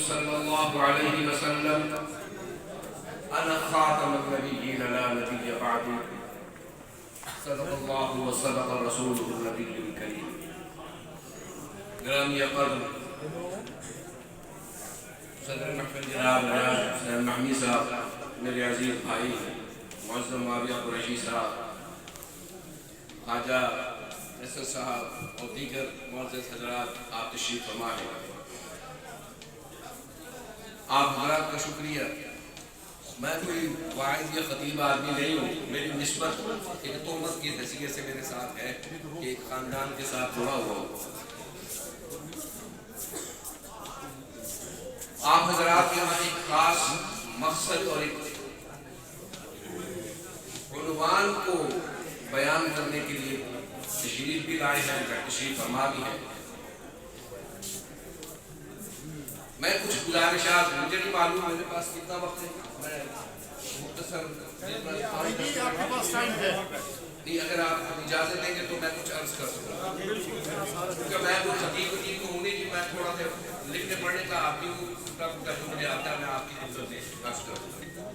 صلی اللہ علیہ وسلم انا خاتم النبیین لا نبی بعد صدق اللہ و صدق رسولہ النبی الکریم. گرامی قدر صدر محفل جناب حسین محمی صاحب، میرے عزیز بھائی معظم معاویہ قریشی صاحب، خواجہ حسن صاحب اور دیگر معزز حضرات، آپ تشریف فرما ہیں. آپ حضرات کا شکریہ. میں کوئی واعظ یا خطیب آدمی نہیں ہوں. میری نسبت ایک تہمت کی حیثیت سے میرے ساتھ ہے کہ ایک خاندان کے ساتھ جڑا ہوا ہوں. آپ حضرات کے وہاں ایک خاص مقصد اور ایک عنوان کو بیان کرنے کے لیے تشریف بھی لائے ہیں، تشریف فرما بھی ہیں. میں کچھ گزارشات، مجھے نہیں معلوم میرے پاس کتنا وقت ہے. میں مختصر نہیں، اگر آپ اجازت دیں گے تو میں کچھ عرض کر سکوں، کیونکہ میں کچھ حقیقتی تو ہوں نہیں کہ میں تھوڑا سا لکھنے پڑھنے کا آدمی ہوں. ٹوٹا پھوٹا جو مجھے آتا ہے میں آپ کی خدمت میں عرض کروں.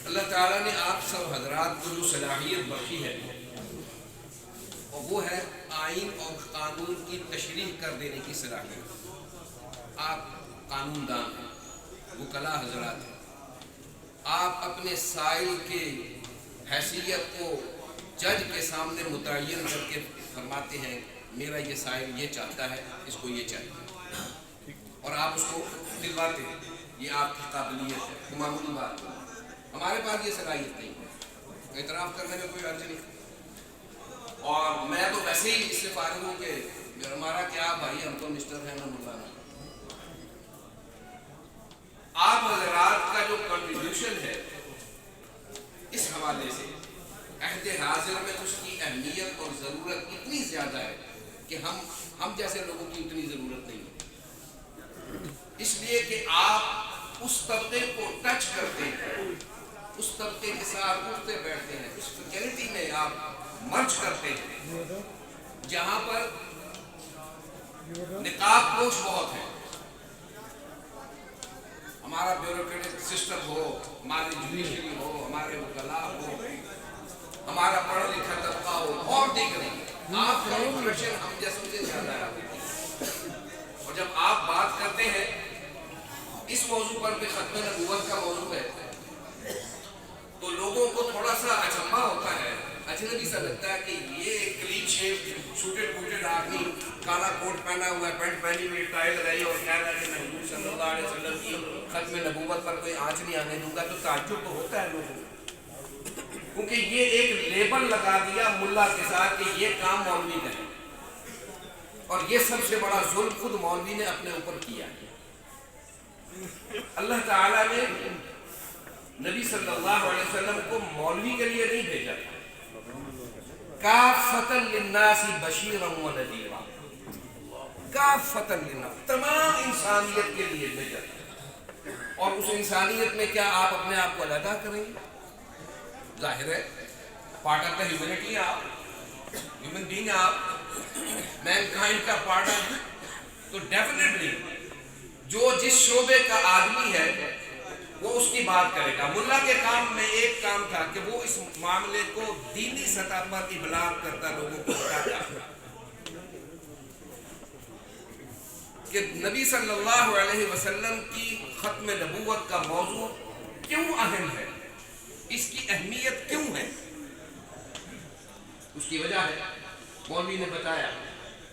اللہ تعالیٰ نے آپ سب حضرات کو جو صلاحیت بخشی ہے اور وہ ہے آئین اور قانون کی تشریح کر دینے کی صلاحیت. آپ قانون دان ہیں، وکلاء حضرات ہیں. آپ اپنے سائل کے حیثیت کو جج کے سامنے متعین کر کے فرماتے ہیں میرا یہ سائل یہ چاہتا ہے، اس کو یہ چاہیے، اور آپ اس کو دلواتے ہیں. یہ آپ کی قابلیت ہے، معمولی بات ہے. ہمارے پاس یہ صلاحیت نہیں ہے. اعتراف کرنے میں کوئی حرج نہیں. اور میں تو ویسے ہی اس سے فارغ ہوں کہ ہمارا کیا بھائی، ہم تو مسٹر ہیں نہ مولانا. آپ حضرات کا جو کنٹریبیوشن ہے اس حوالے سے عہد حاضر میں اس کی اہمیت اور ضرورت اتنی زیادہ ہے کہ ہم جیسے لوگوں کی اتنی ضرورت نہیں ہے. اس لیے کہ آپ اس طبقے کو ٹچ کرتے ہیں، اس طبقے کے ساتھ اٹھتے بیٹھتے ہیں، اس فیکلٹی میں آپ مرج کرتے ہیں جہاں پر نقاب پوش بہت ہے. ہمارا بیوروکریٹک سسٹم ہو، ہماری جوڈیشری ہو، ہمارے وکلاء ہو، ہمارا پڑھا لکھا طبقہ ہو، اور دیگر نہیں. آپ کا امپریشن ہم جیسے سے زیادہ ہے. اور جب آپ بات کرتے ہیں اس موضوع پر بھی، ختم نبوت کا موضوع ہے، تو لوگوں کو تھوڑا سا اچنبھا ہوتا ہے، اجنبی سا لگتا ہے کہ یہ ایک کلین شیپ سوٹڈ بوٹڈ آدمی، کالا کوٹ پہنا ہوا ہے، پینٹ پہنی ہوئی، ٹائی لگائی اور کہہ رہا ہے کہ میں حضور صلی اللہ علیہ وسلم کی ختم نبوت پر کوئی آنچ نہیں آنے دوں گا. تو تعجب تو ہوتا ہے لوگوں کو، کیونکہ یہ ایک لیبل لگا دیا ملا کے ساتھ کہ یہ کام مولوی کا ہے. اور یہ سب سے بڑا ظلم خود مولوی نے اپنے اوپر کیا. اللہ تعالیٰ نے نبی صلی اللہ علیہ وسلم کو مولوی کے لیے نہیں بھیجا، کافۃ للناس بشیرا و نذیرا، کافۃ للناس، تمام انسانیت کے لیے بھیجا. اور اس انسانیت میں کیا آپ اپنے آپ کو علیحدہ کریں گے؟ ظاہر ہے پارٹ آف دا ہیومینٹی ہے، آپ ہیومن بینگ، آپ مین کائنڈ کا پارٹ ہے. تو ڈیفینیٹلی جو جس شعبے کا آدمی ہے وہ اس کی بات کرے گا. ملا کے کام میں ایک کام تھا کہ وہ اس معاملے کو دینی سطح پر ابلاغ کرتا، لوگوں کو بتاتا کہ نبی صلی اللہ علیہ وسلم کی ختم نبوت کا موضوع کیوں اہم ہے، اس کی اہمیت کیوں ہے. اس کی وجہ ہے، مولوی نے بتایا،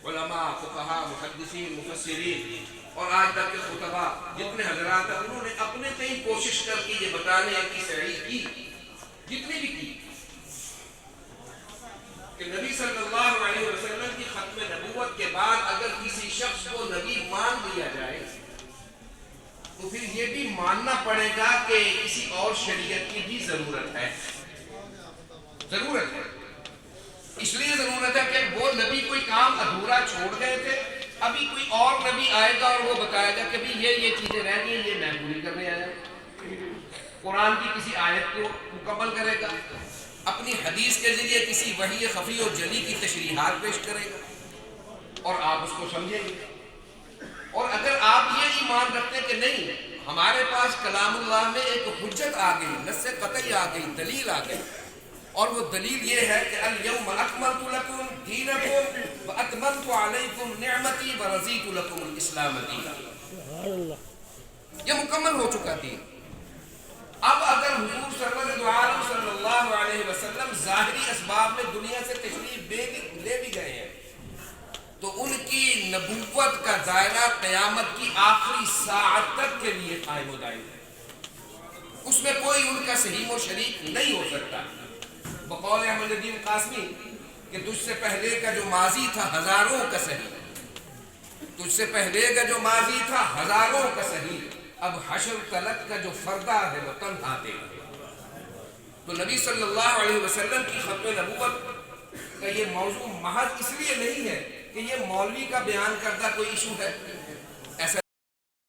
علماء، فقہاء، محدثین، مفسرین اور آج تک کے خطباء جتنے حضرات ہیں انہوں نے اپنے سے ہی کوشش کر کے یہ بتانے کی سعی کی، جتنی بھی کی، کہ نبی صلی اللہ علیہ وسلم کی ختم نبوت کے بعد اگر کسی شخص کو نبی مان لیا جائے تو پھر یہ بھی ماننا پڑے گا کہ کسی اور شریعت کی بھی ضرورت ہے. ضرورت ہے، اس لیے ضرورت ہے کہ وہ نبی کوئی کام ادھورا چھوڑ گئے تھے، ابھی کوئی اور نبی آئے گا اور وہ بتائے گا کہ بھی یہ چیزیں رہ گئی ہیں، یہ میں پوری کرنے آیا. قرآن کی کسی آیت کو مکمل کرے گا، اپنی حدیث کے ذریعے کسی وحی خفی اور جلی کی تشریحات پیش کرے گا اور آپ اس کو سمجھیں گے. اور اگر آپ یہ ایمان رکھتے کہ نہیں ہمارے پاس کلام اللہ میں ایک حجت آ گئی، نص قطعی آ گئی، دلیل آ گئی، اور وہ دلیل یہ ہے کہ الیوم اکملت لکم دینکم واتممت علیکم نعمتی ورضیت لکم الاسلام دینا، یہ مکمل ہو چکا دین۔ اب اگر حضور صلی اللہ علیہ وسلم ظاہری اسباب میں دنیا سے تشریف لے بھی گئے ہیں تو ان کی نبوت کا دائرہ قیامت کی آخری ساعت تک کے لیے قائم و دائم ہے، اس میں کوئی ان کا سہیم و شریک نہیں ہو سکتا۔ بقول احمد الدین قاسمی کہ تجھ سے پہلے کا جو ماضی تھا ہزاروں کا صحیح، تجھ سے پہلے کا جو ماضی تھا ہزاروں کا صحیح، اب حشر تلک کا جو فردہ ہے وہ تنہا دے گا۔ تو نبی صلی اللہ علیہ وسلم کی ختم نبوت کا یہ موضوع محض اس لیے نہیں ہے کہ یہ مولوی کا بیان کردہ کوئی ایشو ہے،